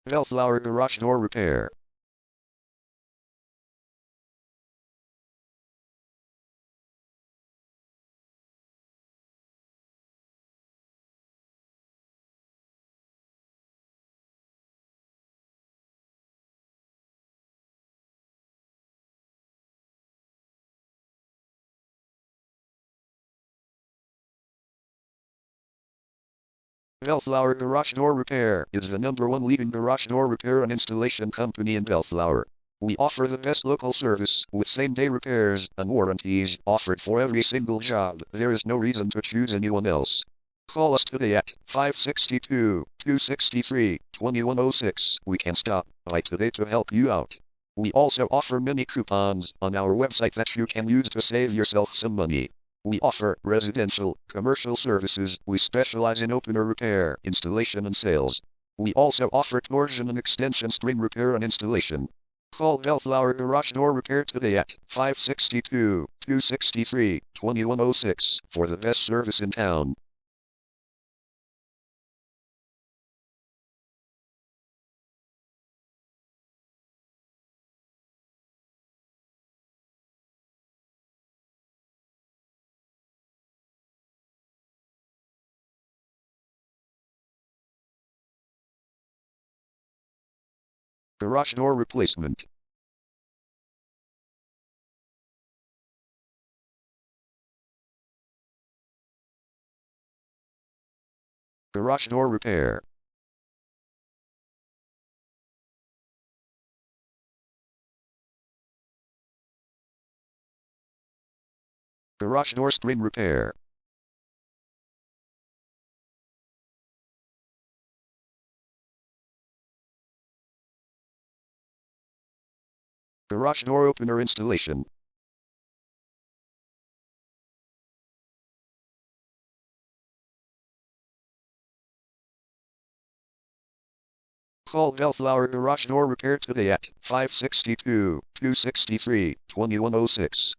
Bellflower Garage Door Repair. Bellflower Garage Door Repair is the #1 leading garage door repair and installation company in Bellflower. We offer the best local service with same-day repairs and warranties offered for every single job. There is no reason to choose anyone else. Call us today at 562-263-2106. We can stop by today to help you out. We also offer many coupons on our website that you can use to save yourself some money. We offer residential, commercial services. We specialize in opener repair, installation and sales. We also offer torsion and extension string repair and installation. Call Bellflower Garage Door Repair today at 562-263-2106 for the best service in town. Garage door replacement. Garage door repair. Garage door string repair. Garage door opener installation. Call Bellflower Garage Door Repair today at 562-263-2106.